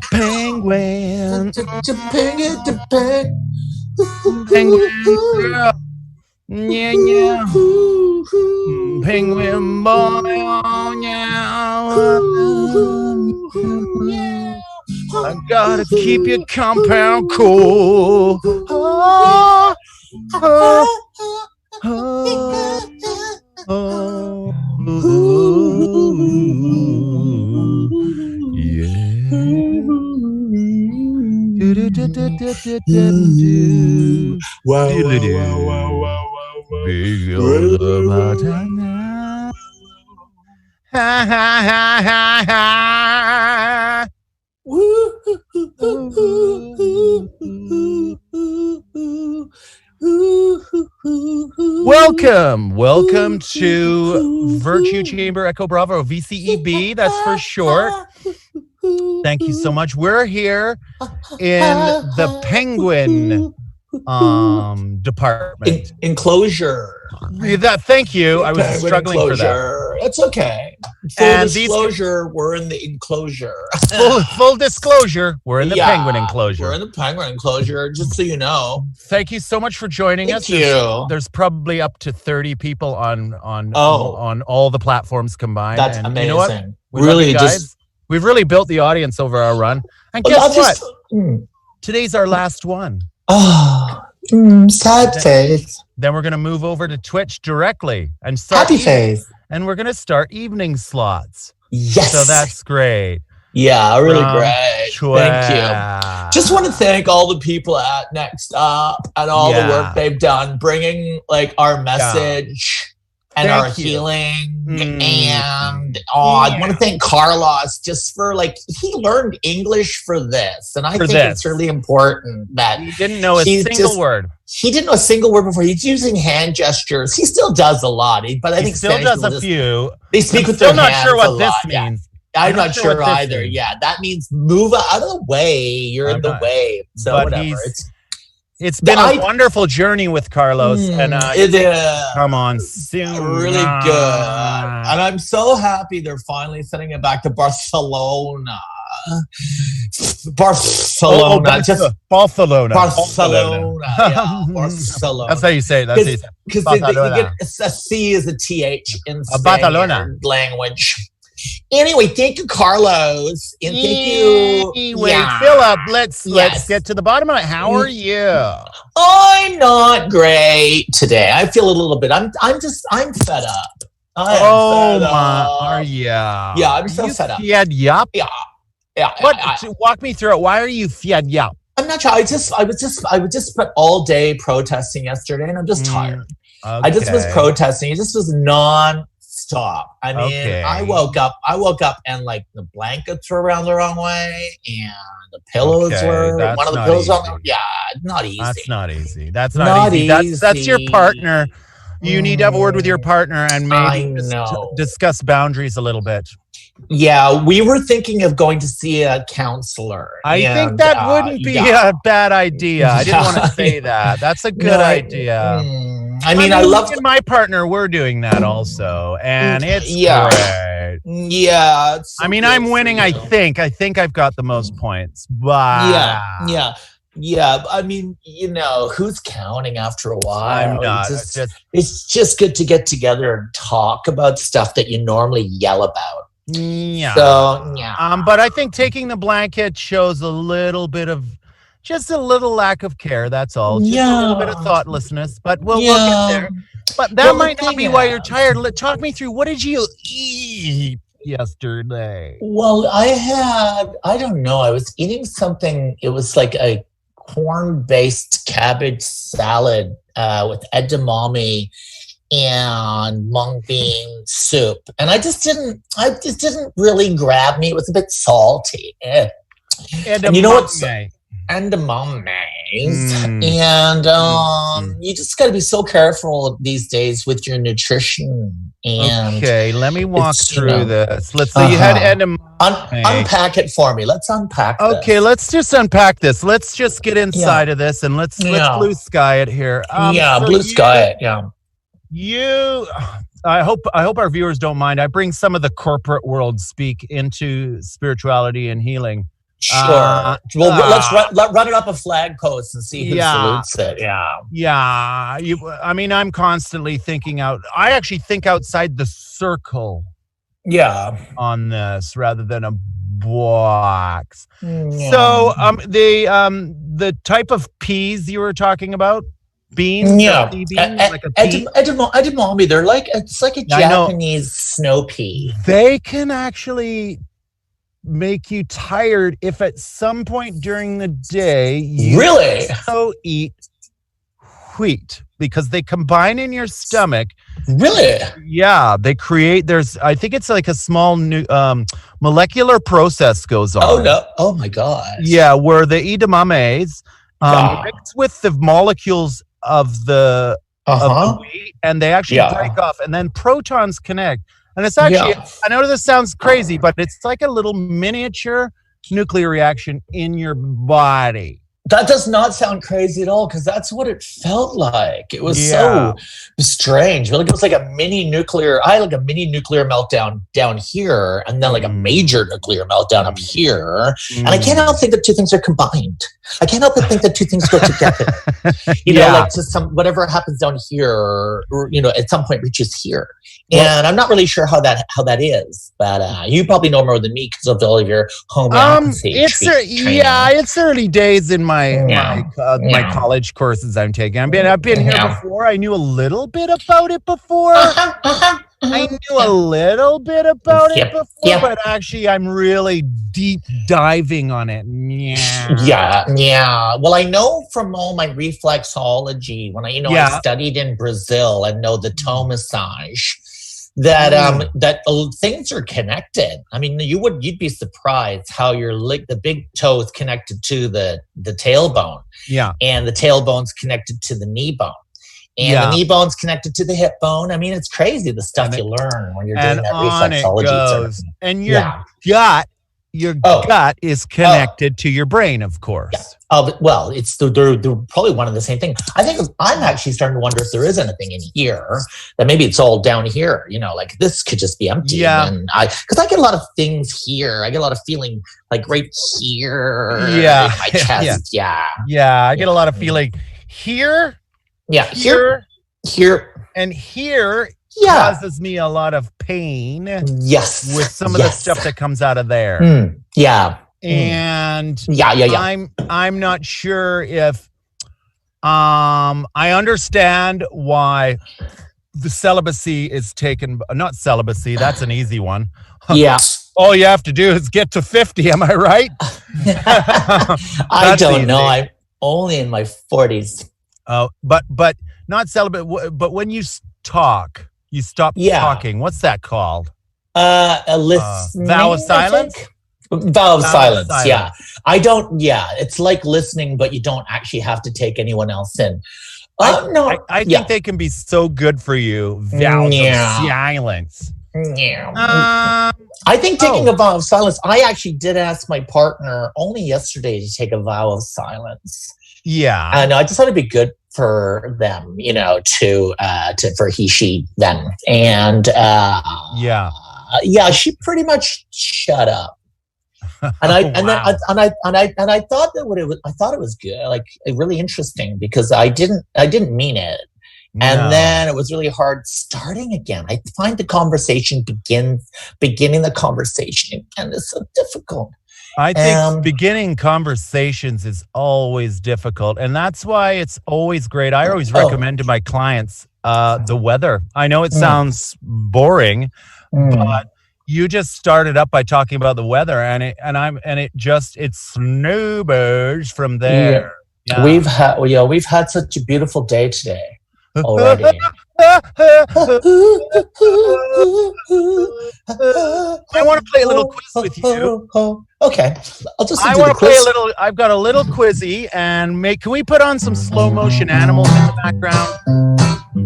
Penguin. Penguin. Yeah, yeah. Penguin boy. Yeah. I gotta keep your compound cool. Oh, oh, oh, oh, yeah. Wow, big old love now. Ha ha ha ha ha. Welcome to Virtue Chamber Echo Bravo, VCEB, that's for short. Thank you so much. We're here in the Penguin department. Enclosure. Thank you. I was struggling enclosure. For that. It's okay. Full disclosure, we're in the enclosure. Full disclosure, we're in the Penguin enclosure. We're in the Penguin enclosure, just so you know. Thank you so much for joining us. Thank you. There's probably up to 30 people on all the platforms combined. That's and amazing. You know what? Really, we've really built the audience over our run. And guess what? Today's our last one. Oh, sad face. Then we're going to move over to Twitch directly and start happy face. And we're going to start evening slots. Yes. So that's great. Yeah, really great. Twitch. Thank you. Just want to thank all the people at Next Up and all the work they've done, bringing like our message and our healing. And I want to thank Carlos just for he learned English for this. And I think it's really important that he didn't know a single word. He didn't know a single word before. He's using hand gestures. He still does a lot, but I think still does a few. They speak with their hands. I'm not sure what this means. Yeah. I'm not sure either. Yeah, that means move out of the way. You're in the way. So whatever. It's been a wonderful journey with Carlos, and it is. Come on, soon. Really good, and I'm so happy they're finally sending it back to Barcelona. Barcelona. Barcelona. Yeah, Barcelona. That's how you say it. Because they get a C as a TH in Spanish language. Anyway, thank you, Carlos, and thank you. Anyway, Philip, let's get to the bottom of it. How are you? I'm not great today. I feel a little bit. I'm fed up. Are you? Yeah, I'm so fed up. Yup. Yeah. Walk me through it. Why are you fed up? I'm not sure. I was spent all day protesting yesterday, and I'm just tired. Okay. I just was protesting. It just was non-stop. I mean, I woke up and the blankets were around the wrong way, and the pillows were one of the pillows on the not easy. That's not easy. That's not easy. That's your partner. You need to have a word with your partner and maybe discuss boundaries a little bit. Yeah, we were thinking of going to see a counselor. I think that wouldn't be a bad idea. I didn't want to say that. That's a good idea. I mean, I love my partner. We're doing that also, and it's great. Yeah. I mean, I'm winning. I think I've got the most points, but yeah. I mean, who's counting after a while? I'm not. It's just good to get together and talk about stuff that you normally yell about. Yeah. So yeah. But I think taking the blanket shows a little bit of. Just a little lack of care, that's all. Just a little bit of thoughtlessness, but we'll get there. But that might not be why you're tired. Talk me through, what did you eat yesterday? Well, I don't know, I was eating something, it was like a corn-based cabbage salad with edamame and mung bean soup, and I just didn't really grab me. It was a bit salty, and you know what's and the mummies, and you just got to be so careful these days with your nutrition. And okay, let me walk through this. Let's see. You had unpack it for me. Let's unpack. Okay, let's just unpack this. Let's just get inside of this, and let's blue sky it here. So blue sky it. Yeah. I hope our viewers don't mind. I bring some of the corporate world speak into spirituality and healing. Sure. Let's run it up a flag post and see who salutes it. Yeah. I'm constantly thinking out. I actually think outside the circle. Yeah. On this rather than a box. Yeah. So the type of peas you were talking about. Beans, like edamame. They're like it's like a Japanese snow pea. They can actually make you tired if at some point during the day you eat wheat, because they combine in your stomach. Really? Yeah, they create. I think it's like a small new molecular process goes on. Oh no! Oh my god! Yeah, where the edamames mix with the molecules of the wheat, and they actually break off, and then protons connect, and it's actually I know this sounds crazy, but it's like a little miniature nuclear reaction in your body. That does not sound crazy at all, because that's what it felt like. It was so strange. It was like a mini nuclear. I had like a mini nuclear meltdown down here, and then like a major nuclear meltdown up here. And I can't help think that two things are combined. I can't help but think that two things go together. You know, like just whatever happens down here, or at some point reaches here. And I'm not really sure how that is, but you probably know more than me because of all of your homeopathy. It's early days in my college courses I'm taking. I've been here before. I knew a little bit about it before. I knew a little bit about it before, but actually I'm really deep diving on it. Yeah. Well, I know from all my reflexology, when I studied in Brazil and know the toe massage, that things are connected. I mean, you'd be surprised how the big toe is connected to the tailbone. Yeah. And the tailbone's connected to the knee bone. And the knee bone's connected to the hip bone. I mean, it's crazy the stuff you learn when you're doing that reflexology. Sort of thing. And your gut is connected to your brain, of course. Yeah. Well, they're probably one and the same thing. I think I'm actually starting to wonder if there is anything in here, that maybe it's all down here. Like this could just be empty. Yeah. Because I get a lot of things here. I get a lot of feeling like right here. Yeah. In my chest. Yeah. I get a lot of feeling here. Yeah. Here. And here causes me a lot of pain. Yes. With some of the stuff that comes out of there. Yeah. And I'm not sure if I understand why the celibacy is taken. Not celibacy, that's an easy one. Yeah. All you have to do is get to 50, am I right? I don't know. I'm only in my 40s. Oh, but not celibate. But when you talk, you stop talking. What's that called? A listening, vow of silence. Vow of silence. Yeah. I don't. Yeah, it's like listening, but you don't actually have to take anyone else in. I think they can be so good for you. Vows of silence. Yeah. I think taking a vow of silence. I actually did ask my partner only yesterday to take a vow of silence. Yeah. And I just thought it'd be good for them, for he, she, them. And she pretty much shut up. And I thought it was good, like really interesting, because I didn't mean it. No. And then it was really hard starting again. I find the conversation beginning the conversation, and it's so difficult. I think beginning conversations is always difficult, and that's why it's always great. I always recommend to my clients the weather. I know it sounds boring, but you just started up by talking about the weather, and it snowballs from there. Yeah. We've had such a beautiful day today. already. I want to play a little quiz with you. Okay, I'll just. I want to play a little. I've got a little quizzy, and can we put on some slow motion animals in the background?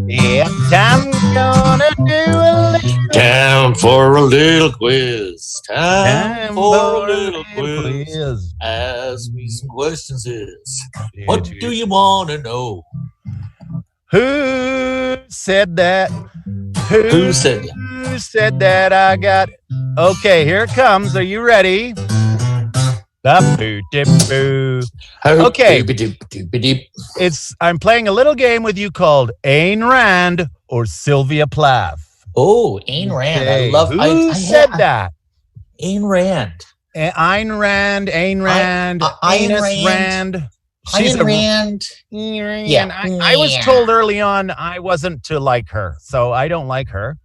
Yeah, I'm gonna do a little. Time for a little quiz. Time for a little quiz. Ask me some questions. What do you want to know? Who said that? Who said that? Who said that I got it? Okay, here it comes. Are you ready? Okay. I'm playing a little game with you called Ayn Rand or Sylvia Plath. Oh, Ayn Rand. Okay. I love. Who said that? Ayn Rand. Ayn Rand. Ayn Rand. Ayn Rand. She's Ayn Rand. Yeah. I was told early on I wasn't to like her, so I don't like her.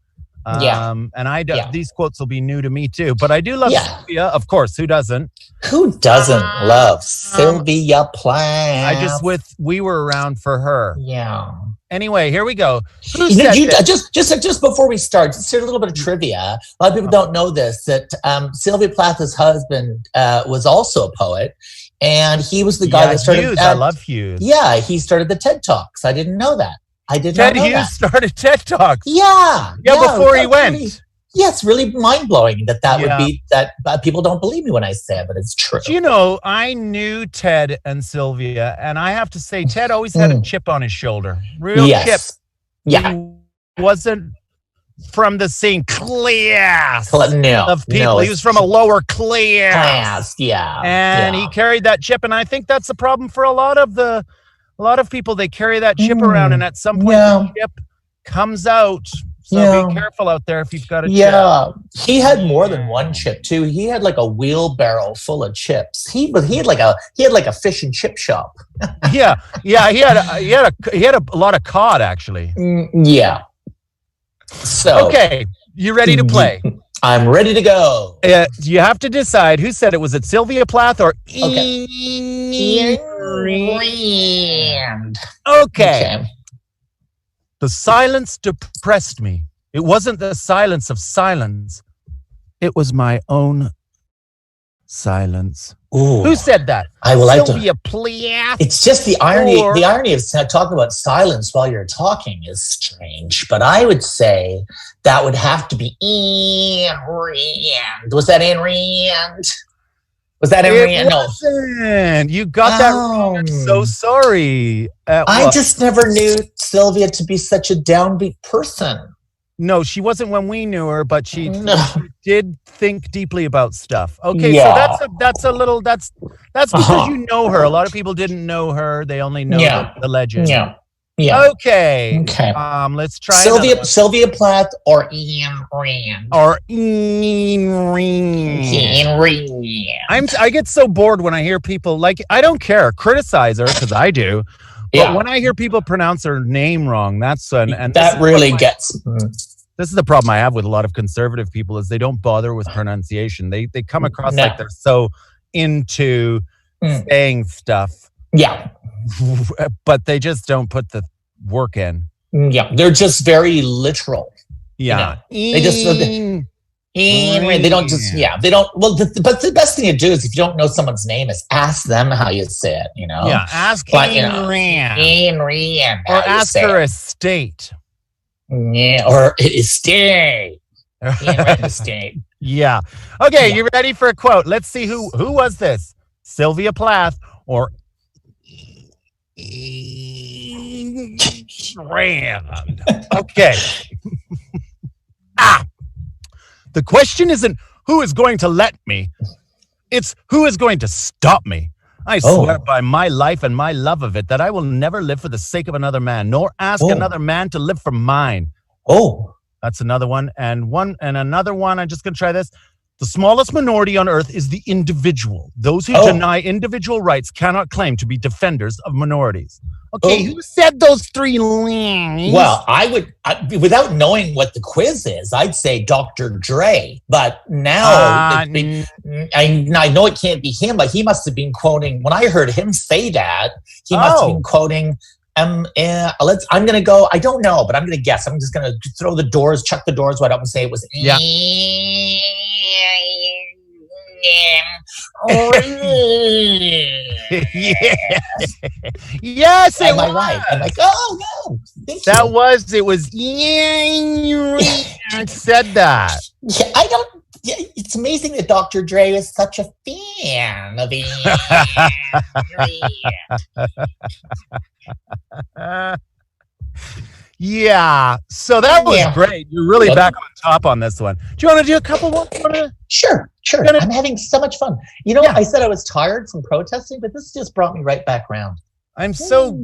And I don't. Yeah. These quotes will be new to me too, but I do love Sylvia, of course. Who doesn't? Who doesn't love Sylvia Plath? We were around for her. Yeah. Anyway, here we go. Just before we start, just a little bit of trivia. A lot of people don't know this, that Sylvia Plath's husband was also a poet, and he was the guy that started. Hughes. I love Hughes. Yeah, he started the TED Talks. I didn't know that. Ted Hughes started TED Talks. Yeah, before he went. It's really mind-blowing that would be that people don't believe me when I say it, but it's true. You know, I knew Ted and Sylvia, and I have to say, Ted always had a chip on his shoulder. Real chip. Yeah. He wasn't from the same class of people. No, he was from a lower class. Yeah. And he carried that chip, and I think that's the problem for a lot of people. They carry that chip around, and at some point the chip comes out. So be careful out there if you've got a chip. Yeah, he had more than one chip too. He had like a wheelbarrow full of chips. He had like a fish and chip shop. He had a lot of cod actually. Yeah. So okay, you ready to play? I'm ready to go. You have to decide who said it. Was it Sylvia Plath or Ayn Rand? Okay. The silence depressed me. It wasn't the silence of silence. It was my own silence. Ooh. Who said that? Sylvia Plath. It's just the irony. The irony of talking about silence while you're talking is strange. But I would say that would have to be Ayn Rand. Was that Ayn Rand? Was that Ayn Rand? No. You got that wrong. I'm so sorry. I just never knew Sylvia to be such a downbeat person. No, she wasn't when we knew her, but she did think deeply about stuff. Okay, so that's because you know her. A lot of people didn't know her; they only know the legend. Yeah. Okay. Let's try Sylvia Plath or Ayn Rand. I get so bored when I hear people I don't care, criticize her because I do. But when I hear people pronounce her name wrong, that's that really gets. This is the problem I have with a lot of conservative people is they don't bother with pronunciation. They come across like they're so into saying stuff. Yeah. But they just don't put the work in. Yeah. They're just very literal. Yeah. You know? They just they don't just they don't but the best thing to do is if you don't know someone's name is ask them how you say it, you know. Yeah, ask Ayn Rand. Ayn Rand. Or ask her estate. Yeah, or estate. Estate. Yeah. Okay, you ready for a quote? Let's see who was this? Sylvia Plath or Rand. Okay. The question isn't who is going to let me. It's who is going to stop me. I swear by my life and my love of it that I will never live for the sake of another man, nor ask another man to live for mine. That's another one. And another one, I'm just going to try this. The smallest minority on earth is the individual. Those who deny individual rights cannot claim to be defenders of minorities. Okay, who said those three lines? Well, without knowing what the quiz is, I'd say Dr. Dre. But now I know it can't be him, but he must have been quoting, when I heard him say that, he must have been quoting I'm gonna go. I don't know, but I'm gonna guess. I'm just gonna chuck the doors wide open, and say it was. Yeah. Yes, am I right? I'm like, oh no, it was. I said that. Yeah, I don't. Yeah, it's amazing that Dr. Dre is such a fan of it. Yeah, so that was great. You're really back on top on this one. Do you want to do a couple more? Sure. I'm having so much fun. I said I was tired from protesting, but this just brought me right back around. I'm so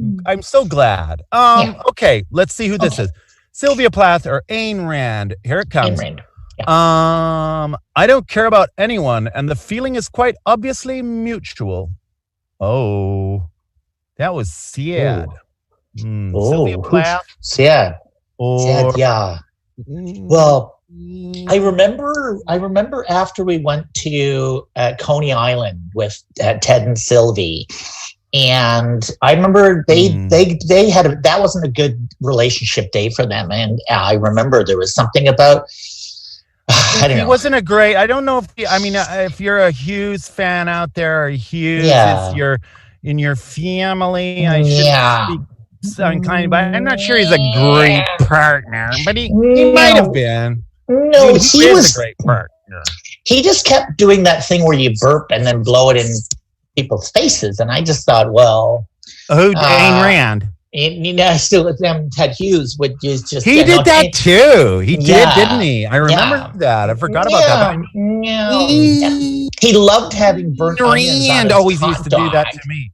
glad. Okay, let's see who this is. Sylvia Plath or Ayn Rand. Here it comes. Ayn Rand. Yeah. I don't care about anyone, and the feeling is quite obviously mutual. Oh, that was sad. Sylvia Plath. Sad. Sad, yeah. Well, I remember after we went to Coney Island with Ted and Sylvie, and I remember they had that wasn't a good relationship day for them, and I remember there was something about. I don't know. He wasn't a great. I don't know if you're a Hughes fan out there, or Hughes, if you're in your family, I should speak unkind, but I'm not sure he's a great partner. But he might have been. No, he was a great partner. He just kept doing that thing where you burp and then blow it in people's faces, and I just thought, well, Ayn Rand. Still with them, Ted Hughes, which is just he did that too. He did, didn't he? I remember that. I forgot about that. He loved having burnt onions on his always hot used to dog. do that to me.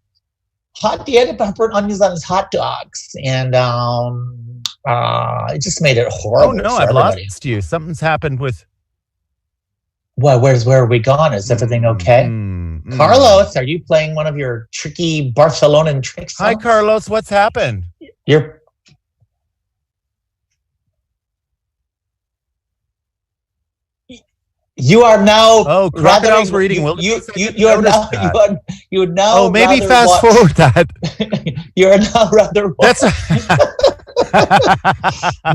He had burnt onions on his hot dogs, and it just made it horrible. Oh no, I've lost you. Something's happened with. Well, where are we gone? Is everything okay? Carlos, are you playing one of your tricky Barcelonan tricks? Hi, Carlos. What's happened? You are now. Oh, crocodiles were eating wilderness. You are now. Oh, maybe fast forward that. You are now rather. That's.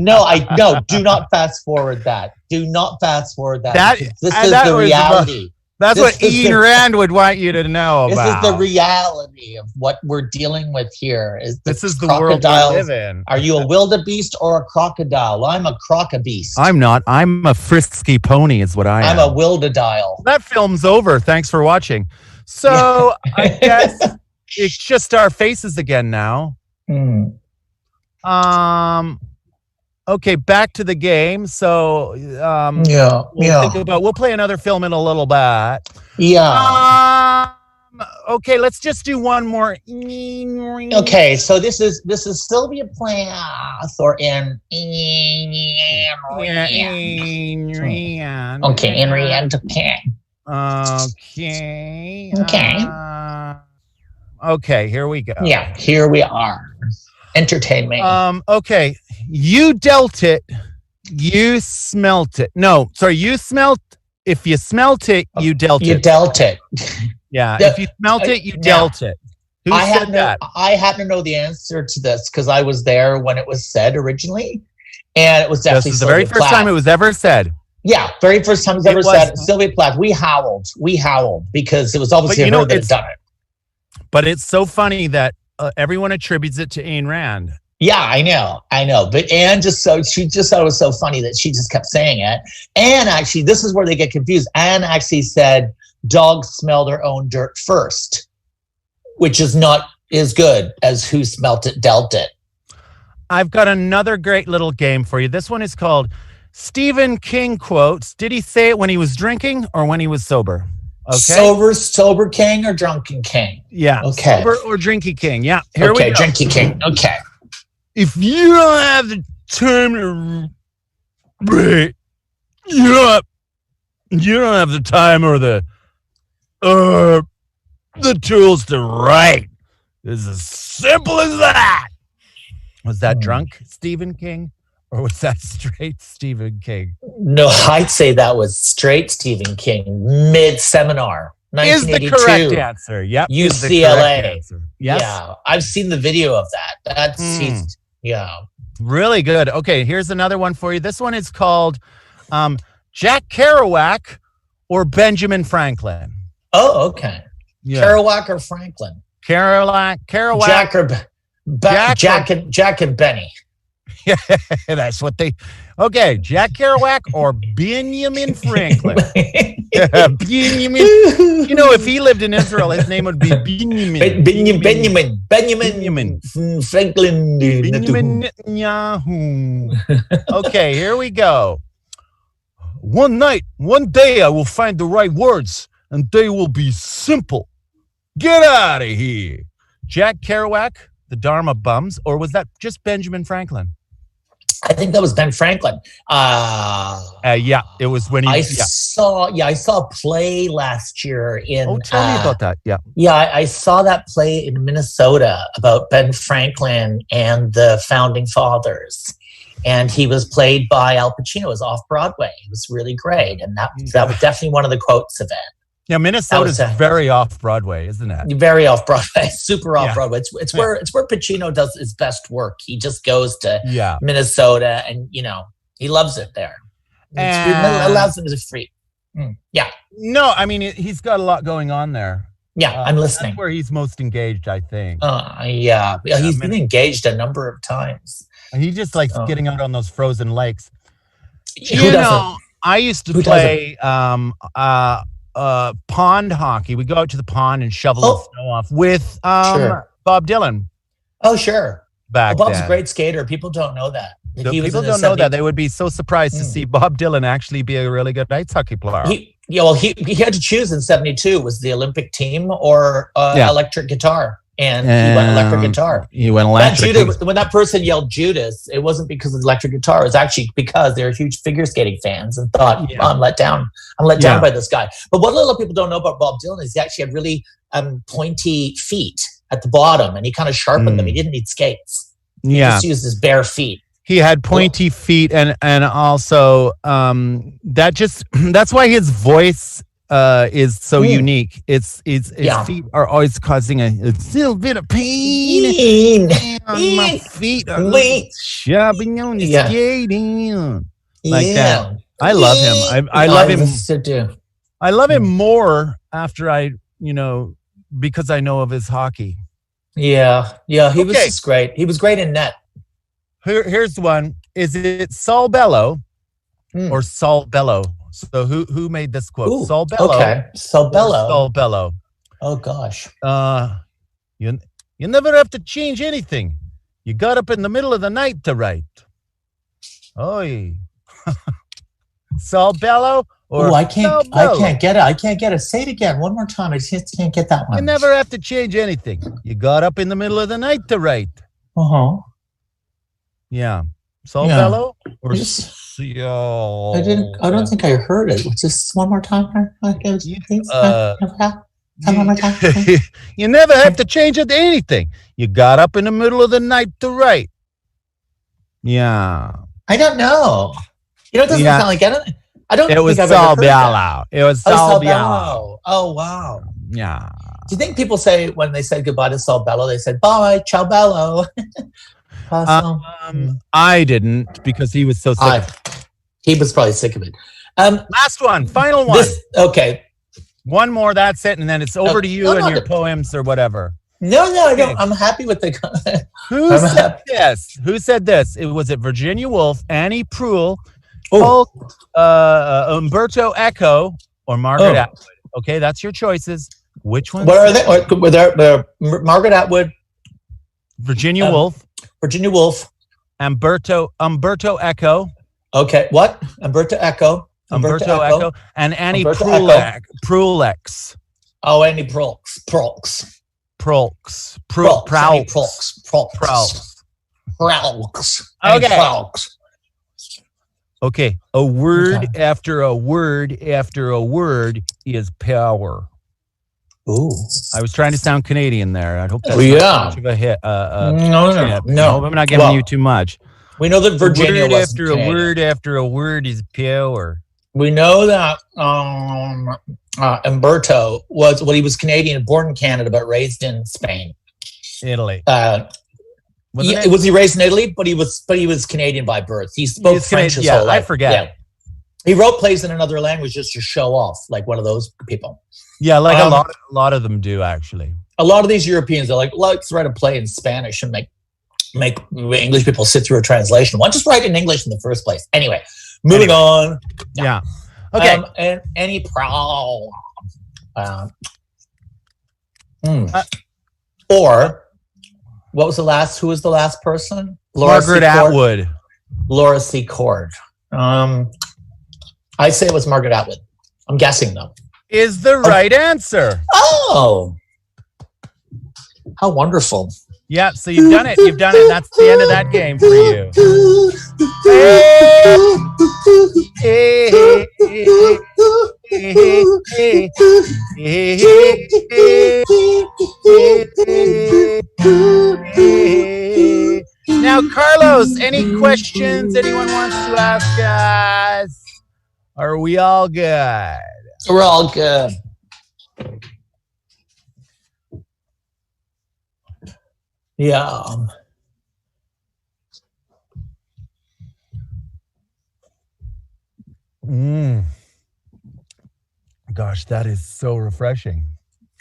No. Do not fast forward that. Do not fast forward that. This is the reality. That's what Ayn Rand would want you to know about. This is the reality of what we're dealing with here. This is the world we live in. Are you a wildebeest or a crocodile? Well, I'm a crocobeast. I'm not. I'm a frisky pony is what I am. I'm a wildedile. That film's over. Thanks for watching. So I guess it's just our faces again now. Okay, back to the game. So, we'll play another film in a little bit. Yeah. Okay, let's just do one more. Okay, so this is Sylvia Plath or Ayn Rand. Okay, Ayn Rand. Okay, here we go. Yeah, here we are. Entertain me. Okay. You dealt it. You smelt it. No, sorry. You smelt. If you smelt it, you dealt it. You dealt it. Yeah. If you smelt it, you dealt it. Who said that? I happen to know the answer to this because I was there when it was said originally, and it was definitely the very first time it was ever said. Yeah, very first time it was ever said. Sylvia Plath. We howled because it was obviously her that had done it. But it's so funny that everyone attributes it to Ayn Rand. Yeah, I know. But Anne she just thought it was so funny that she just kept saying it. And actually, this is where they get confused. Anne actually said dogs smell their own dirt first, which is not as good as who smelt it, dealt it. I've got another great little game for you. This one is called Stephen King quotes. Did he say it when he was drinking or when he was sober? Okay. Sober king or drunken king? Yeah. Okay. Sober or drinky king? Yeah. Here we go. Drinky king. Okay. If you don't have the time to wait, you don't have the time or the tools to write. It's as simple as that. Was that drunk Stephen King? Or was that straight Stephen King? No, I'd say that was straight Stephen King, mid-seminar. is the correct answer. Yep. UCLA. Yes. Yeah. I've seen the video of that. That's really good. Okay, here's another one for you. This one is called Jack Kerouac or Benjamin Franklin. Oh, okay. Yeah. Kerouac or Franklin? Kerouac. Jack and Benny. Yeah, that's what they. Okay, Jack Kerouac or Benjamin Franklin. Benjamin. You know, if he lived in Israel, his name would be Benjamin. Benjamin Franklin. Benjamin Netanyahu. Okay, here we go. One day, I will find the right words, and they will be simple. Get out of here. Jack Kerouac, the Dharma Bums, or was that just Benjamin Franklin? I think that was Ben Franklin. Yeah, it was when he. I saw a play last year in. Oh, tell me about that. Yeah. Yeah, I saw that play in Minnesota about Ben Franklin and the founding fathers, and he was played by Al Pacino. It was off Broadway. It was really great, and that was definitely one of the quotes of it. Yeah, Minnesota's very off Broadway, isn't it? Very off Broadway, super off Broadway. It's where Pacino does his best work. He just goes to Minnesota, and he loves it there. It allows him to free. Yeah. No, I mean he's got a lot going on there. Yeah, I'm listening. That's where he's most engaged, I think. Yeah, he's been engaged a number of times. And he just likes getting out on those frozen lakes. Who doesn't? I used to play pond hockey. We go out to the pond and shovel the snow off with Bob Dylan. Oh, sure. Bob's a great skater. People don't know that. People don't know that. They would be so surprised to see Bob Dylan actually be a really good ice hockey player. He had to choose in '72 was the Olympic team or electric guitar. And he went electric guitar. He went electric. When that person yelled Judas, it wasn't because of the electric guitar. It was actually because they were huge figure skating fans and thought, I'm let down. I'm let down by this guy. But what a lot of people don't know about Bob Dylan is he actually had really pointy feet at the bottom, and he kind of sharpened them. He didn't need skates. He just used his bare feet. He had pointy feet, and also that's why his voice is so unique. His feet are always causing a little bit of pain. My feet are shoving on the skating like that. I love him. I love him. I love him more after because I know of his hockey. Yeah. He was just great. He was great in net. Here's one. Is it Saul Bellow or Saul Bellow? So who made this quote? Ooh, Saul Bellow. Okay. Saul Bellow. Oh gosh. You never have to change anything. You got up in the middle of the night to write. Oy. Saul Bellow or I can't get it. I can't get it. Say it again. One more time. I just can't get that one. You never have to change anything. You got up in the middle of the night to write. Yeah. Saul Bellow or I don't think I heard it. Just one more time. You never have to change anything. You got up in the middle of the night to write. Yeah. I don't know. It doesn't sound like anything. It was Saul Bellow. It was Saul Bellow. Oh wow. Yeah. Do you think people say when they said goodbye to Saul Bellow, they said bye, ciao Bello? I didn't because he was so sick. He was probably sick of it. Last one, final one. Okay. One more, that's it, and then it's over to you and your poems or whatever. No, I don't. I'm happy with the. Who said this? Was it Virginia Woolf, Annie Proulx, Umberto Eco, or Margaret Atwood? Okay, that's your choices. Which one? What are they? Were there Margaret Atwood, Virginia Woolf, Umberto Eco. Okay, what? Umberto Eco, and Annie Proulx. Oh, Annie Proulx. Okay. A word after a word after a word is power. Ooh. I was trying to sound Canadian there. I hope that's not much of a hit. No. I'm not giving you too much. We know that Virginia word after a word after a word is power. We know that Umberto he was Canadian, born in Canada, but raised in Spain. Italy. Was he raised in Italy? But he was Canadian by birth. He spoke French his whole life. I forget. Yeah. He wrote plays in another language just to show off, like one of those people. Yeah, like a lot of them do, actually. A lot of these Europeans are like, let's write a play in Spanish and make English people sit through a translation. Why just write in English in the first place? Anyway, moving on. Yeah. Okay. And any problem. Or what was the last? Who was the last person? Margaret Atwood. Laura C. Cord. I say it was Margaret Atwood. I'm guessing though. Is the right answer. Oh, how wonderful! Yeah, so you've done it. That's the end of that game for you. Now, Carlos, any questions anyone wants to ask us? Are we all good? We're all good. Yeah. Gosh, that is so refreshing.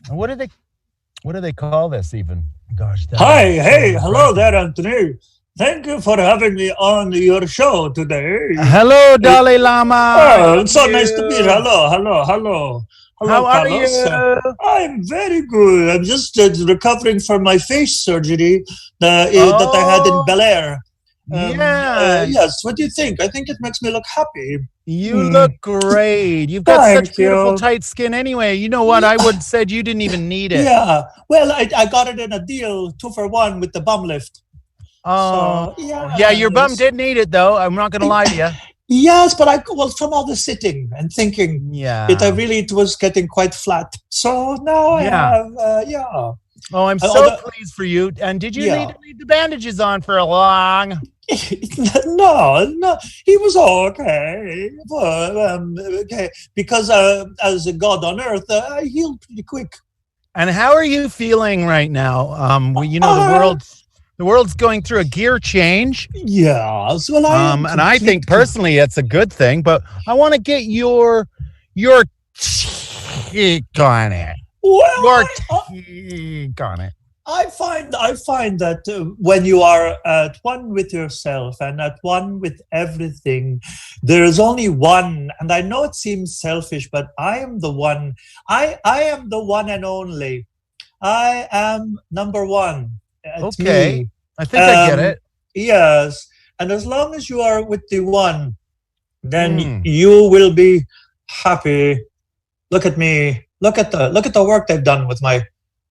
And what do they call this even? Gosh. Hello there, Anthony. Thank you for having me on your show today. Hello, Dalai Lama. Oh, it's so nice to meet you. Hello. How Carlos. are you? I'm very good. I'm just recovering from my face surgery that I had in Bel Air. Yes, what do you think? I think it makes me look happy. You look great. You've got such beautiful tight skin anyway. You know what? I would have said you didn't even need it. Yeah. Well, I got it in a deal 2 for 1 with the bum lift. Oh, so, yeah, your bum did need it, though. I'm not going to lie to you. Yes, but from all the sitting and thinking, it was getting quite flat. So now I have, Oh, I'm so pleased for you. And did you need to leave the bandages on for a long? No, he was okay. Okay, because as a God on earth, I healed pretty quick. And how are you feeling right now? The world's going through a gear change. Yes. Well, and I think personally it's a good thing, but I want to get your take on it. Well, your take on it. I find that when you are at one with yourself and at one with everything, there is only one. And I know it seems selfish, but I am the one. I am the one and only. I am number one. It's me. I think I get it. Yes, and as long as you are with the one, then you will be happy. Look at me. Look at the work they've done with my.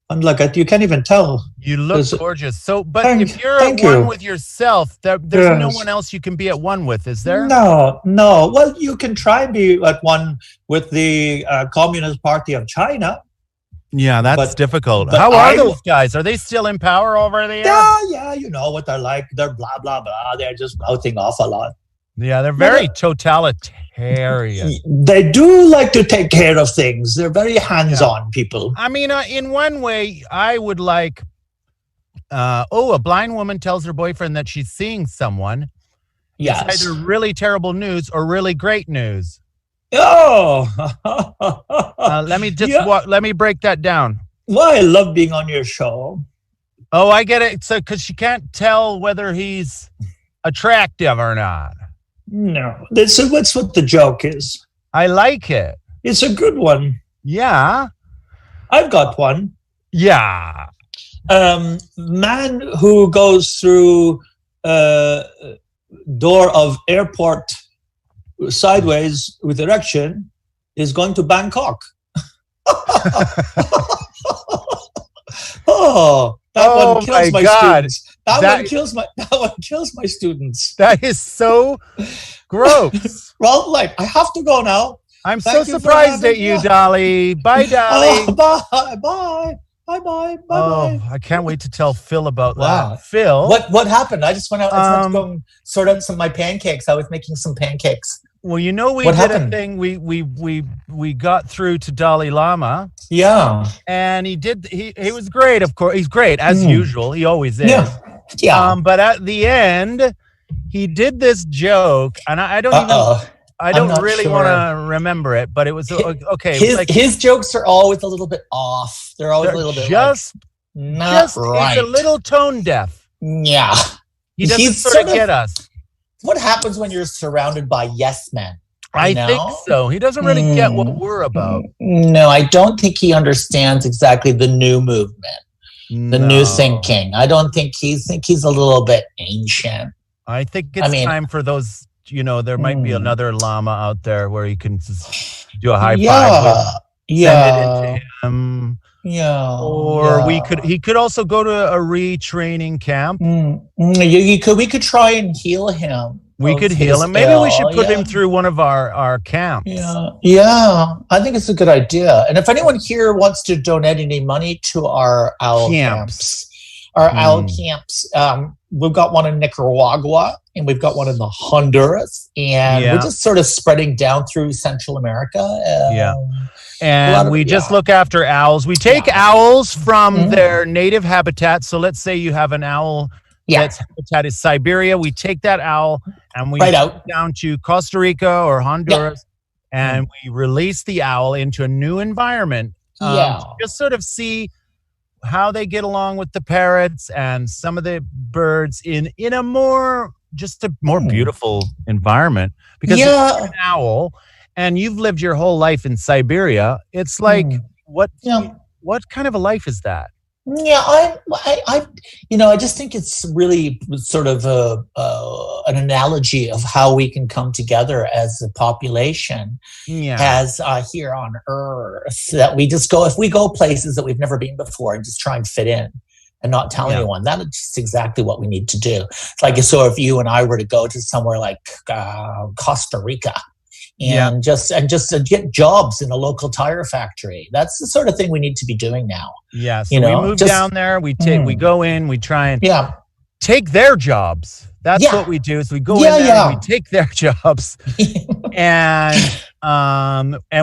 I'm like, you can't even tell. You look gorgeous. So, but if you're at one with yourself, there's no one else you can be at one with, is there? No. Well, you can try and be at one with the Communist Party of China. Yeah, that's difficult. How are those guys? Are they still in power over there? Yeah, you know what they're like. They're blah, blah, blah. They're just mouthing off a lot. Yeah, they're very totalitarian. They do like to take care of things. They're very hands-on people. I mean, in one way, I would like, a blind woman tells her boyfriend that she's seeing someone. Yes. It's either really terrible news or really great news. Oh, let me break that down. Well, I love being on your show. Oh, I get it. So, because she can't tell whether he's attractive or not. No, that's what the joke is. I like it. It's a good one. Yeah, I've got one. Yeah, man who goes through door of airport sideways with erection is going to Bangkok. That one kills my students. That one kills my students. That is so gross. Well, I have to go now. I'm so surprised at you, Dolly. Bye, Dolly. Bye. Oh, I can't wait to tell Phil about that. Phil, what happened? I just went out. I just went to go and sort out some of my pancakes. I was making some pancakes. Well, you know, we What did happened? a thing. We got through to Dalai Lama. Yeah. And he was great, of course. He's great, as usual. He always is. Yeah. But at the end, he did this joke, and I don't really want to remember it, but it was okay. His jokes are always a little bit off. They're always a little bit not right. He's a little tone deaf. Yeah. He doesn't sort of get us. What happens when you're surrounded by yes men? I think so. He doesn't really get what we're about. No, I don't think he understands exactly the new movement, the new thinking. I don't think he's a little bit ancient. I think it's time for those, there might be another Lama out there where you can just do a high five. Send it into him. Yeah. Or he could also go to a retraining camp. We could try and heal him. We could heal him. Maybe we should put him through one of our camps. Yeah. I think it's a good idea. And if anyone here wants to donate any money to our owl camps, we've got one in Nicaragua and we've got one in the Honduras, and we're just sort of spreading down through Central America. And we just look after owls. We take owls from their native habitat. So let's say you have an owl that's habitat is Siberia. We take that owl and we take it down to Costa Rica or Honduras, and we release the owl into a new environment. Just sort of see how they get along with the parrots and some of the birds in a more beautiful environment. Because if you're an owl and you've lived your whole life in Siberia, it's like what kind of a life is that? Yeah, I just think it's really sort of an analogy of how we can come together as a population, as here on Earth. That we just go, if we go places that we've never been before and just try and fit in and not tell anyone, that is just exactly what we need to do. It's like, so if you and I were to go to somewhere like Costa Rica, and just get jobs in a local tire factory. That's the sort of thing we need to be doing now. Yeah, so we move down there, we go in, we try and take their jobs. That's what we do. Is we go in there and we take their jobs, and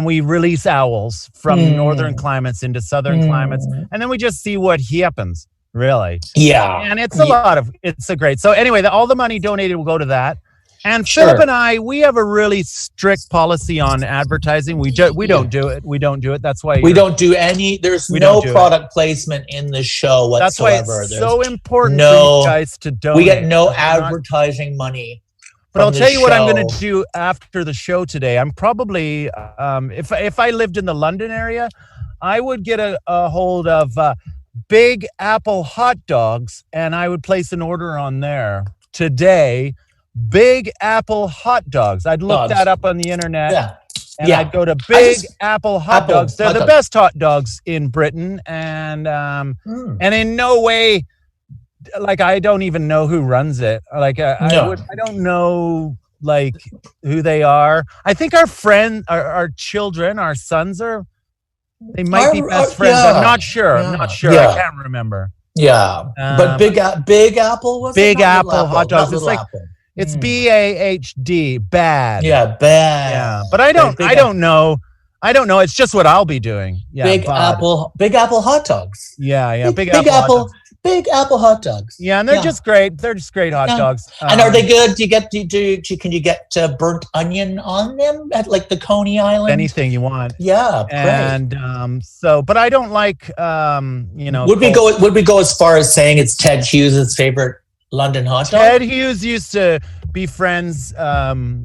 we release owls from northern climates into southern climates, and then we just see what happens. Really, and it's a great. So anyway, all the money donated will go to that. And Philip and I, we have a really strict policy on advertising. We don't do it. We don't do it. That's why we don't do any. There's no product placement in the show whatsoever. That's why it's so important for you guys to donate. We get no advertising money. But I'll tell you what I'm going to do after the show today. I'm probably, if I lived in the London area, I would get a hold of Big Apple hot dogs, and I would place an order on there today. Big Apple hot dogs. I'd look that up on the internet, and I'd go to Big Apple hot dogs. They're the best hot dogs in Britain, and in no way, like, I don't even know who runs it. Like, I don't know like who they are. I think our children, our sons they might be best friends. I'm not sure. I can't remember. Yeah, but Big Apple was Big Apple hot dogs. It's like. It's BAHD, bad. Yeah, bad. Yeah, but I don't know. It's just what I'll be doing. Yeah, Big Apple hot dogs. Yeah. Big Apple hot dogs. Yeah, and they're just great. They're just great hot dogs. And are they good? Can you get burnt onion on them at like the Coney Island? Anything you want. Yeah, and but I don't like Would we go as far as saying it's Ted Hughes' favorite London hot dog? Ted Hughes used to be friends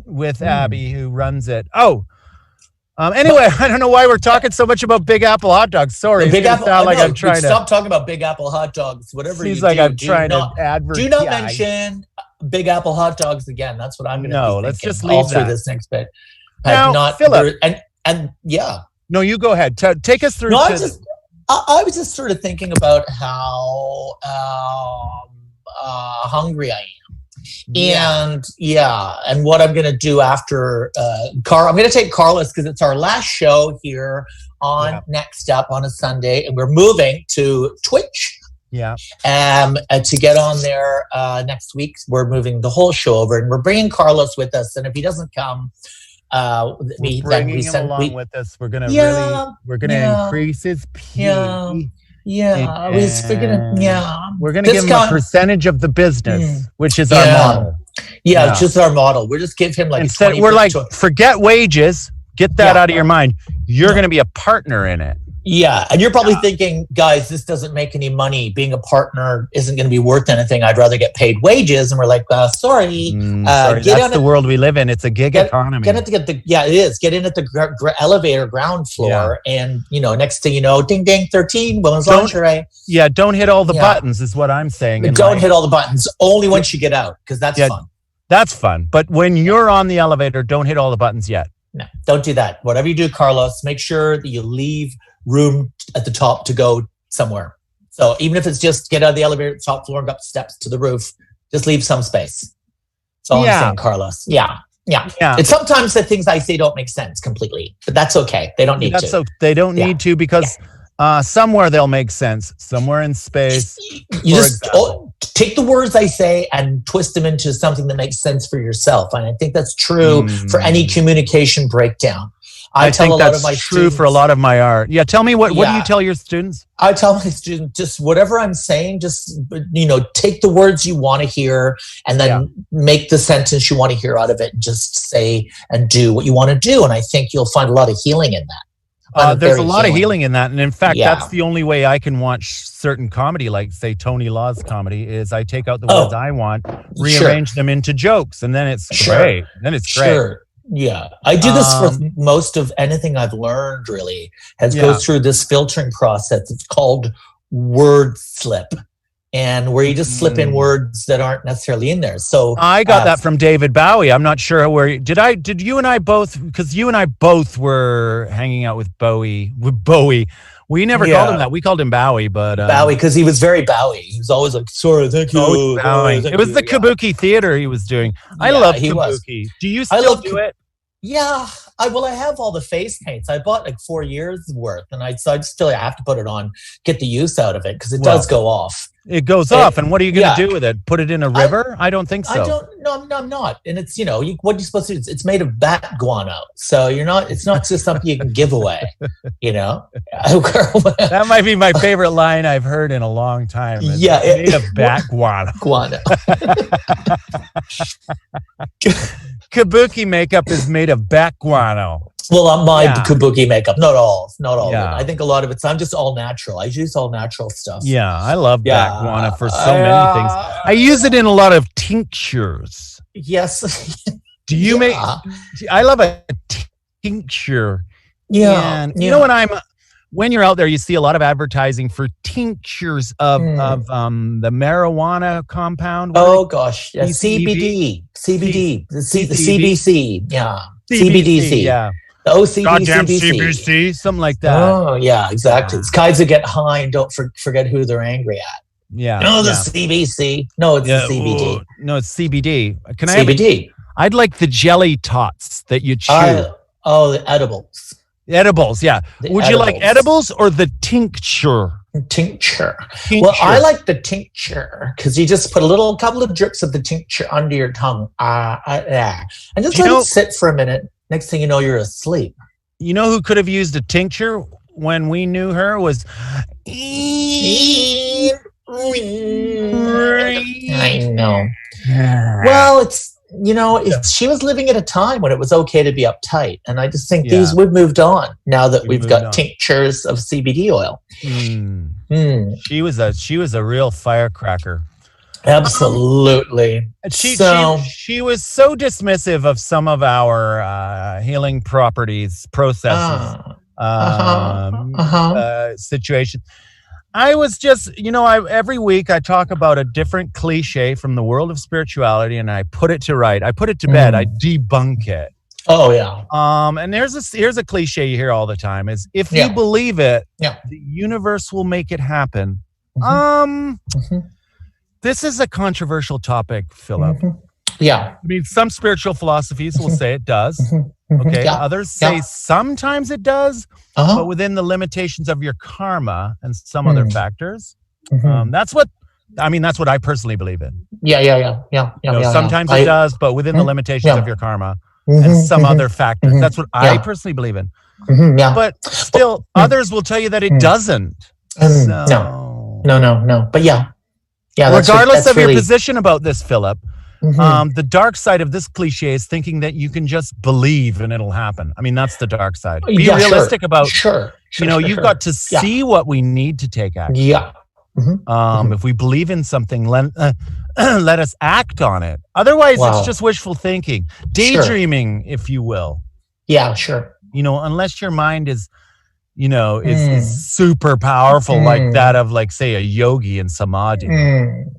with Abby, who runs it. Anyway, I don't know why we're talking so much about Big Apple hot dogs. Sorry, Big Apple. I'm trying to stop talking about Big Apple hot dogs. Whatever you do, I'm trying to advertise. Do not mention Big Apple hot dogs again. That's what I'm going to. No, let's just leave through this next bit. Now, Philip, and yeah. No, you go ahead. Take us through. No, I was just sort of thinking about how hungry I am. And what I'm going to do after I'm going to take Carlos because it's our last show here on Next Up on a Sunday, and we're moving to Twitch To get on there next week. We're moving the whole show over, and we're bringing Carlos with us. And if he doesn't come, we're bringing him along with us. We're gonna increase his P. We're gonna give him a percentage of the business, which is our model. Just our model. We're just give him like instead. We're like, forget wages. Get that out of your mind. You're gonna be a partner in it. Yeah, and you're probably thinking, guys, this doesn't make any money. Being a partner isn't going to be worth anything. I'd rather get paid wages. And we're like, sorry. That's the world we live in. It's a gig economy. It is. Get in at the elevator ground floor, and next thing you know, ding ding, 13 women's lingerie. Yeah, don't hit all the buttons is what I'm saying. Don't hit all the buttons. Only once you get out, because that's fun. That's fun. But when you're on the elevator, don't hit all the buttons yet. No, don't do that. Whatever you do, Carlos, make sure that you leave room at the top to go somewhere. So even if it's just get out of the elevator at the top floor and go up the steps to the roof, just leave some space. That's all I'm saying, Carlos. Yeah. And sometimes the things I say don't make sense completely, but that's okay. They don't need to. They don't need to, because somewhere they'll make sense. Somewhere in space. You just take the words I say and twist them into something that makes sense for yourself. And I think that's true for any communication breakdown. I tell a lot of my students, for a lot of my art. Yeah, tell me what do you tell your students? I tell my students, just whatever I'm saying, just take the words you want to hear and then make the sentence you want to hear out of it, and just say and do what you want to do. And I think you'll find a lot of healing in that. There's a lot of healing in that, and in fact, that's the only way I can watch certain comedy, like say Tony Law's comedy, is I take out the words I want, rearrange them into jokes, and then it's great. Sure. Yeah, I do this for most of anything I've learned. Really, goes through this filtering process. It's called word slip, and where you just slip in words that aren't necessarily in there. So I got that from David Bowie. I'm not sure where did you and I both, because you and I both were hanging out with Bowie. We never called him that. We called him Bowie, but Bowie, because he was very Bowie. He was always like, "Sorry, thank you." It was the Kabuki theater he was doing. I love Kabuki. Do you still do it? Yeah, I have all the face paints. I bought like 4 years worth, and I still have to put it on, get the use out of it, because it does go off. It goes off, and what are you going to do with it? Put it in a river? I don't think so. I'm not. And it's what are you supposed to do? It's made of bat guano, so it's not just something you can give away. That might be my favorite line I've heard in a long time. It's made of bat guano. Kabuki makeup is made of bat guano. Well, my Kabuki makeup, not all. Of it. I think a lot of it's. I'm just all natural. I use all natural stuff. Yeah, I love bat guano for so many things. I use it in a lot of tinctures. Yes. Do you make? I love a tincture. Yeah. And when you're out there, you see a lot of advertising for tinctures of the marijuana compound. Oh gosh, CBD, the CBC, CBDC, the OCD, goddamn CBC, something like that. Oh yeah, exactly. It's guys that get high and don't forget who they're angry at. Yeah. No, the CBC. No, it's the CBD. No, it's CBD. Can CBD? I'd like the jelly tots that you chew. The edibles. Edibles, yeah. Would you like edibles or the tincture? Tincture. Well, I like the tincture because you just put a couple of drips of the tincture under your tongue. And just let it sit for a minute. Next thing you know, you're asleep. You know who could have used a tincture when we knew her was... I know. Well, it's... if she was living at a time when it was okay to be uptight, and I just think we've moved on now that we've got tinctures of CBD oil. She was a real firecracker. Absolutely. She was so dismissive of some of our healing processes, situations. I was just, every week I talk about a different cliche from the world of spirituality, and I put it to bed. I debunk it. Oh yeah. And here's a cliche you hear all the time: is if you believe it, the universe will make it happen. This is a controversial topic, Philip. Yeah. I mean, some spiritual philosophies will say it does. Okay. Yeah. Others say sometimes it does, but within the limitations of your karma and some other factors. That's what I personally believe in. Yeah. Sometimes it does, but within the limitations of your karma and some other factors. That's what I personally believe in. But still, others will tell you that it doesn't. No. But yeah. Regardless of your position about this, Philip, the dark side of this cliche is thinking that you can just believe and it'll happen. I mean, that's the dark side. Be realistic about. You've got to see what we need to take action. Yeah. If we believe in something, let us act on it. Otherwise, it's just wishful thinking, daydreaming, if you will. Yeah, sure. Unless your mind is super powerful, like that of, like, say, a yogi in samadhi,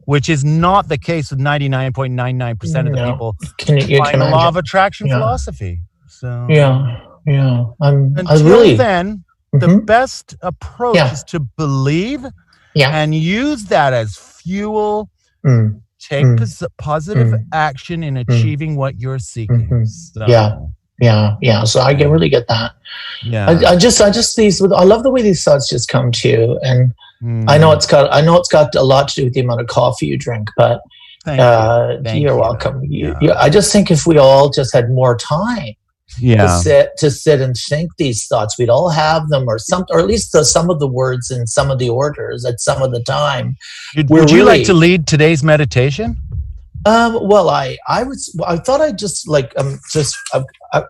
which is not the case with 99.99% of the people applying the law of attraction philosophy. So the best approach is to believe and use that as fuel. Take positive action in achieving what you're seeking. So. Yeah. So I really get that. Yeah. I love the way these thoughts just come to you, and I know it's got a lot to do with the amount of coffee you drink, but you're welcome. I just think if we all just had more time to sit and think these thoughts, we'd all have them, or at least some of the words in some of the orders at some of the time. Would you like to lead today's meditation? Well, I thought I'd just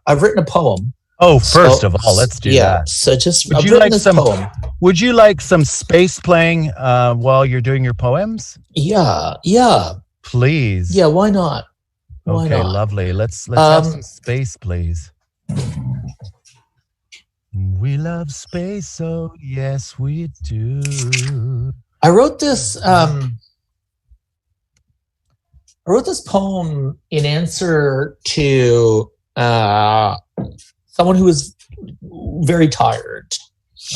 I've written a poem. Oh, first of all, let's do that. So I've written this poem. Would you like some space playing while you're doing your poems? Yeah. Please. Yeah, why not? Okay, lovely. Let's have some space, please. We love space, so yes, we do. I wrote this poem in answer to someone who was very tired.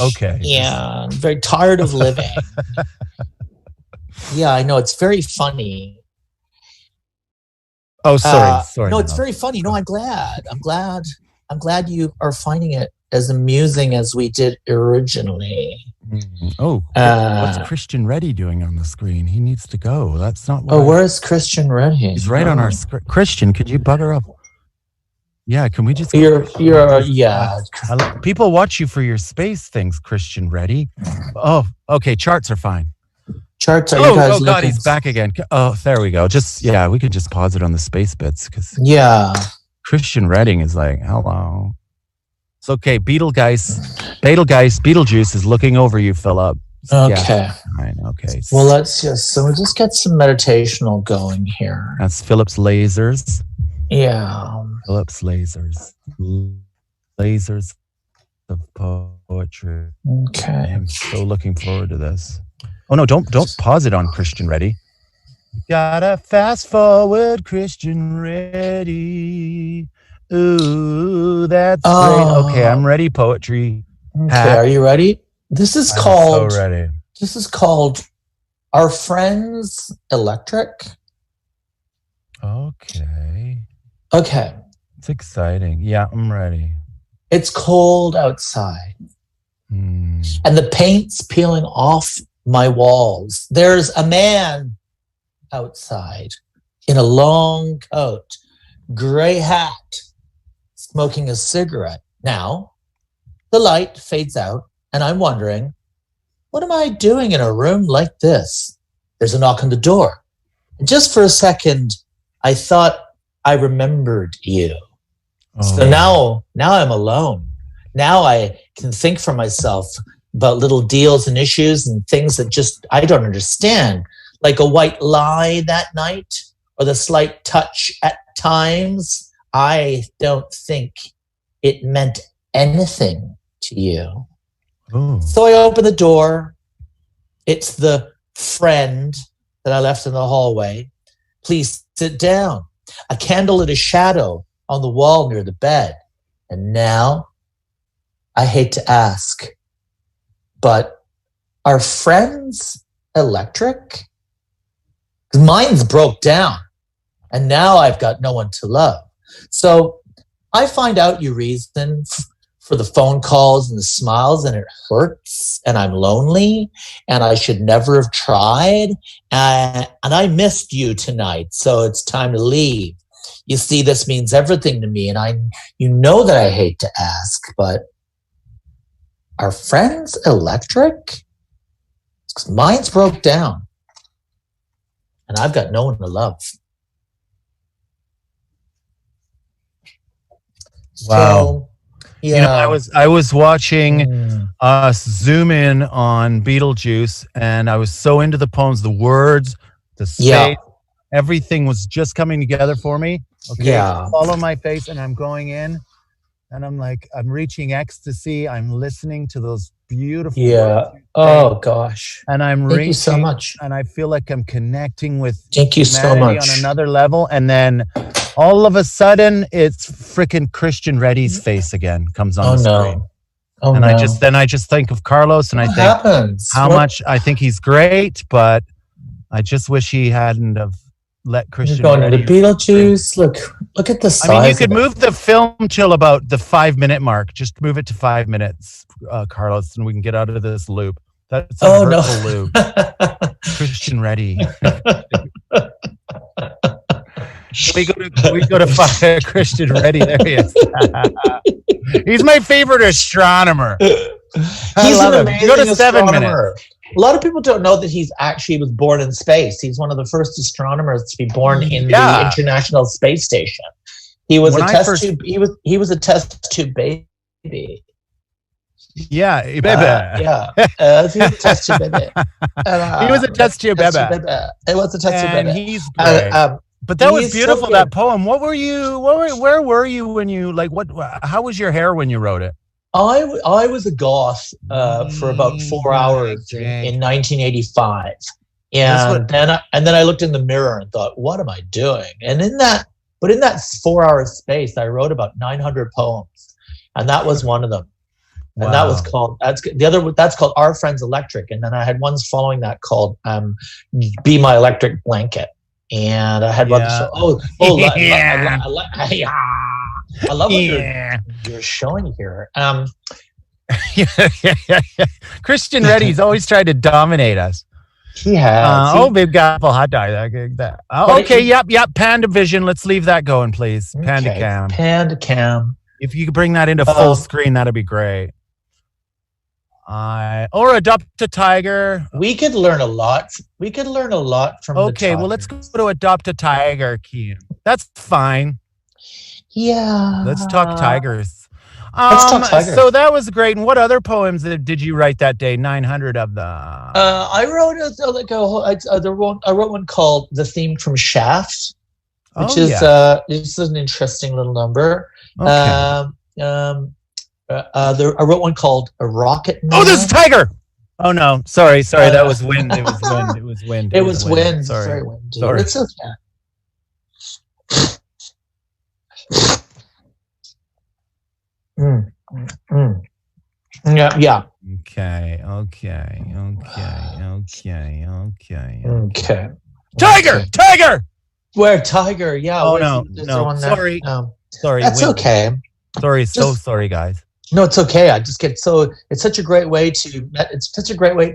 Okay. Yeah, very tired of living. Yeah, I know, it's very funny. Oh, sorry. No, it's very funny. No, I'm glad you are finding it as amusing as we did originally. Oh, what's Christian Reddy doing on the screen? He needs to go. That's not. Where's Christian Reddy? He's right on our screen. Christian, could you bugger up? Yeah, can we just? People watch you for your space things, Christian Reddy. Oh, okay. Charts are fine. Charts are. Oh God, he's back again. Oh, there we go. We could just pause it on the space bits because. Yeah. Christian Redding is like, hello. It's okay. Betelgeuse is looking over you, Philip. Okay. Yeah, fine. Okay. Well, we'll just get some meditational going here. That's Philip's lasers. Yeah. Philip's lasers. Lasers of poetry. Okay. I'm so looking forward to this. Oh no, don't pause it on Christian Reddy. Gotta fast forward, Christian Reddy. Ooh, that's great. Okay, I'm ready, poetry. Okay, are you ready? This is called. So ready. This is called Our Friends Electric. Okay. It's exciting. Yeah, I'm ready. It's cold outside. And the paint's peeling off my walls. There's a man outside in a long coat, gray hat, smoking a cigarette. Now, the light fades out, and I'm wondering, what am I doing in a room like this? There's a knock on the door. And just for a second, I thought I remembered you. So now I'm alone. Now I can think for myself about little deals and issues and things that just I don't understand, like a white lie that night or the slight touch at times. I don't think it meant anything to you. So I open the door. It's the friend that I left in the hallway. Please sit down. A candle lit a shadow on the wall near the bed. And now, I hate to ask, but are friends electric? 'Cause mine's broke down, and now I've got no one to love. So I find out you reason for the phone calls and the smiles, and it hurts, and I'm lonely, and I should never have tried, and I missed you tonight, so it's time to leave. You see, this means everything to me, and you know that I hate to ask, but are friends electric? 'Cause mine's broke down, and I've got no one to love. Wow. So, yeah. You know, I was watching us zoom in on Beetlejuice, and I was so into the poems, the words, the space, everything was just coming together for me. Okay, follow my face, and I'm going in, and I'm like, I'm reaching ecstasy. I'm listening to those beautiful words. Oh gosh. And I'm Thank you so much. And I feel like I'm connecting with Thank you so much on another level. And then all of a sudden, it's freaking Christian Reddy's face again comes on the screen. Oh, and no. I just think of Carlos, and I think how much I think he's great, but I just wish he hadn't have let Christian. You're going to Beetlejuice. Look at the size. I mean, you could move the film till about the 5-minute mark. Just move it to 5 minutes, Carlos, and we can get out of this loop. That's a hurtful loop. Christian Reddy. We go to fire Christian Reddy. There he is. He's my favorite astronomer. He's an amazing go to 7 astronomer. minutes. A lot of people don't know that he was born in space. He's one of the first astronomers to be born in the International Space Station. He was tube. He was a test tube baby. Yeah, baby. He was a test tube baby. He was a test tube baby. It was a test tube baby. And he's great. But that was beautiful. So that poem. Where were you when you how was your hair when you wrote it? I was a goth for about 4 hours in 1985, and then I looked in the mirror and thought, "What am I doing?" And in that 4-hour space, I wrote about 900 poems, and that was one of them. And that was called that's called Our Friends Electric, and then I had ones following that called Be My Electric Blanket, and I had ones. I love what you're showing here. Christian Reddy's always tried to dominate us. He has. Big apple hot dog. Okay, yep. Panda Vision. Let's leave that going, please. Panda Cam. Panda Cam. If you could bring that into full screen, that'd be great. Or Adopt a Tiger. We could learn a lot. From. Okay, well, let's go to Adopt a Tiger, Kean. That's fine. Yeah. Let's talk tigers. Let's talk tigers. So that was great. And what other poems did you write that day? 900 of them. I wrote I wrote one called "The Theme from Shaft," which is an interesting little number. Okay. I wrote one called "A Rocket Man." Oh, this is tiger. Oh no, sorry. That was wind. It was wind. It was wind. It was wind. Sorry. Very windy. Sorry. It's okay. Yeah. Okay. Tiger. Where tiger? Yeah. Oh no. Sorry. Sorry. That's okay. Sorry. Sorry, guys. No, it's okay. I just get it's such a great way to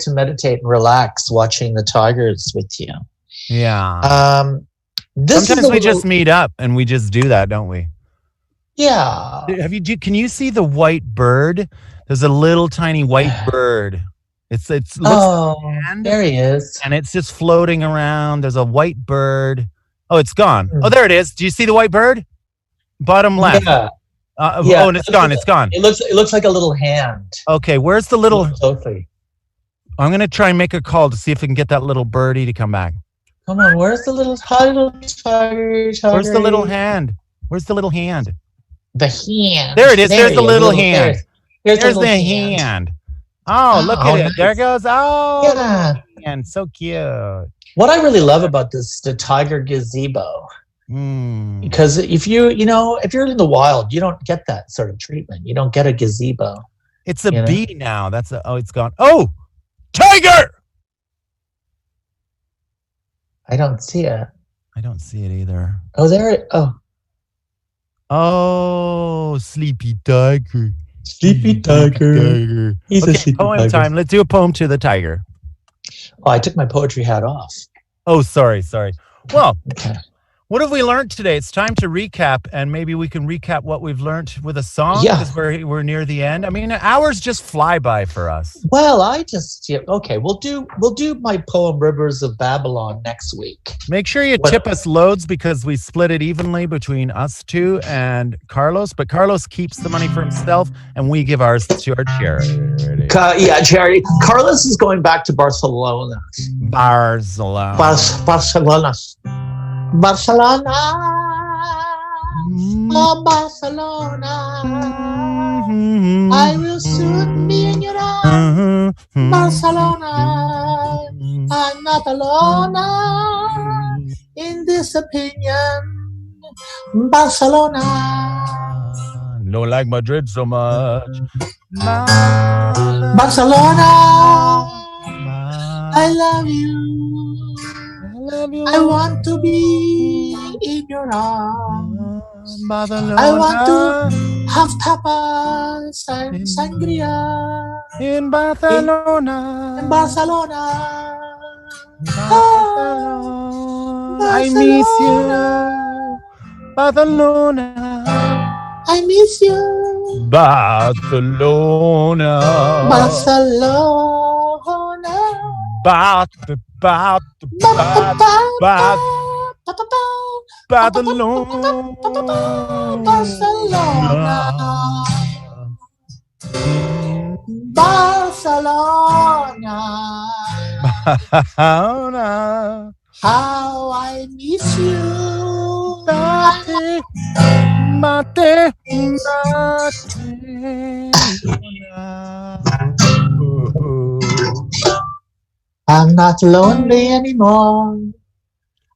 meditate and relax watching the tigers with you. Yeah. Sometimes we just meet up and we just do that, don't we? Yeah. Can you see the white bird? There's a little tiny white bird. It's there he is. And it's just floating around. There's a white bird. Oh, it's gone. Oh, there it is. Do you see the white bird? Bottom left. Yeah. Oh, and it's gone. It's gone. It looks like a little hand. Okay, where's the little? Closely. I'm gonna try and make a call to see if we can get that little birdie to come back. Come on, where's the little tiger? Where's the little hand? Where's the little hand? The hand. There it is. There's the little hand. There's the hand. Oh, look at it. Nice. There goes. Oh, yeah. And so cute. What I really love about the tiger gazebo, because if you're in the wild, you don't get that sort of treatment. You don't get a gazebo. It's a bee now. It's gone. Oh, tiger! I don't see it. I don't see it either. Oh, there it. Oh. Oh, sleepy tiger. Sleepy tiger. He's a sleepy poem tiger. time. Let's do a poem to the tiger. Oh, I took my poetry hat off. Oh, sorry. Well, okay. What have we learned today? It's time to recap, and maybe we can recap what we've learned with a song because we're near the end. I mean, hours just fly by for us. Well, we'll do my poem Rivers of Babylon next week. Make sure you tip us loads because we split it evenly between us two and Carlos, but Carlos keeps the money for himself and we give ours to our charity. Charity. Carlos is going back to Barcelona. Barcelona. Barcelona, oh Barcelona, I will soon be in your arms. Barcelona, I'm not alone in this opinion. Barcelona, don't like Madrid so much. Barcelona, I love you. I want to be in your arms. Barcelona. I want to have tapas and sangria in Barcelona. In Barcelona. I miss you, Barcelona. I miss you, Barcelona. Barcelona. Barcelona. Barcelona. How I miss you. Mate. I'm not lonely anymore.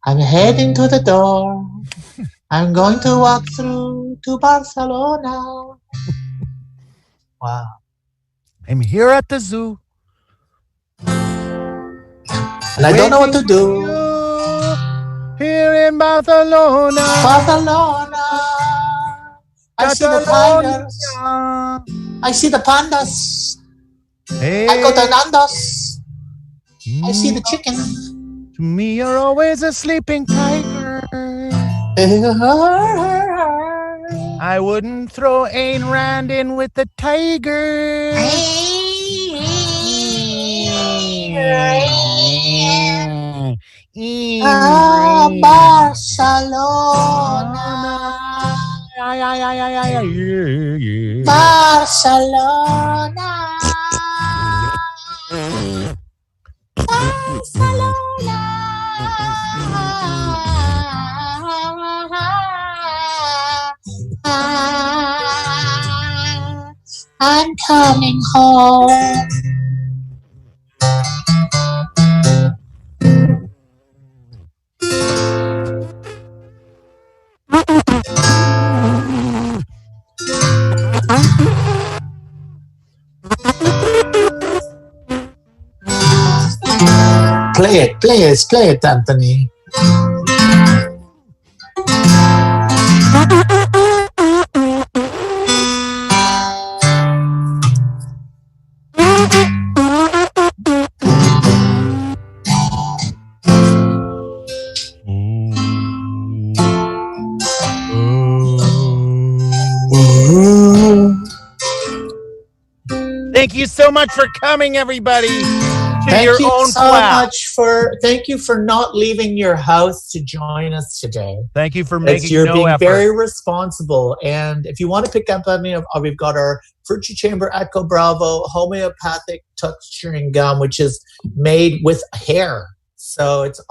I'm heading to the door. I'm going to walk through to Barcelona. Wow. I'm here at the zoo. And I don't know what to do. Here in Barcelona. Barcelona. I see the tigers. I see the pandas. Hey. I go to Nando's. I see the chicken. To me, you're always a sleeping tiger. I wouldn't throw Ayn Rand in with the tiger. Barcelona. Barcelona. Barcelona. I'm coming home. Play it, Anthony. Thank you so much for coming, everybody. Thank you for not leaving your house to join us today. Thank you for making You're being effort. very responsible. And if you want to pick up on me, we've got our Virtue Chamber Echo Bravo homeopathic texturing gum, which is made with hair. So it's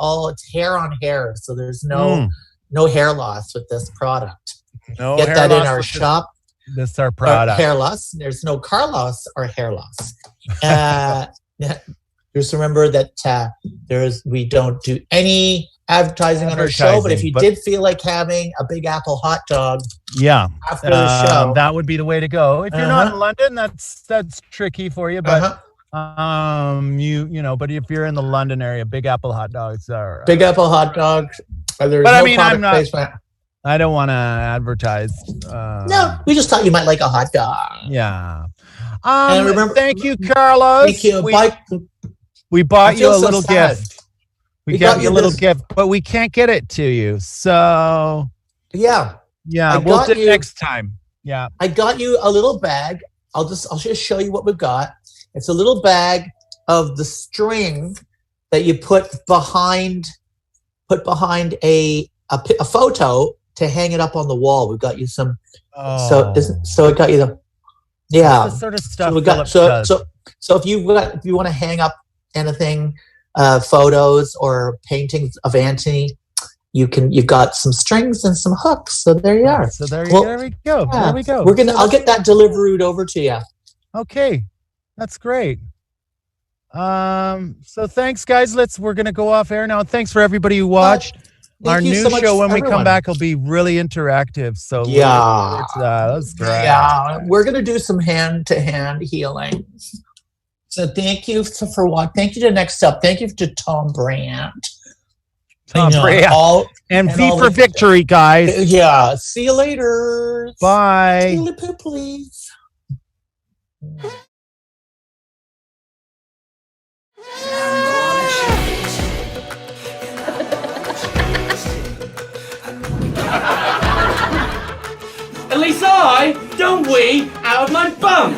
hair on hair. So there's no hair loss with this product. No Get that in our shop. This is our product. Hair loss. There's no car loss or hair loss. Just remember that we don't do any advertising on our show. But if you did feel like having a Big Apple hot dog, after the show, that would be the way to go. If you're not in London, that's tricky for you. But but if you're in the London area, Big Apple hot dogs are Big Apple hot dogs. But I mean, I'm not. I don't want to advertise. No, we just thought you might like a hot dog. Yeah. And remember, thank you, Carlos. Thank you. We bought you a so little sad. gift. We got you a little gift, but we can't get it to you. So yeah, we'll do it next time. Yeah, I got you a little bag. I'll just show you what we've got. It's a little bag of the string that you put behind a photo to hang it up on the wall. We've got you some. So it got you the. Yeah, that's the sort of stuff. So we got so if you want to hang up anything, photos or paintings of Anthony, you've got some strings and some hooks. So there you are. So there we go. Yeah, there we go. I'll get that delivered over to you. Okay, that's great. So thanks, guys. We're gonna go off air now. Thanks for everybody who watched. Our new show when we come back will be really interactive. So yeah, that's great. Yeah, we're gonna do some hand-to-hand healing. So thank you for watching. Thank you to Next Up. Thank you to Tom Brandt. And V for Victory, guys. Yeah. See you later. Bye. See you later, please. At least don't wee out of my bum.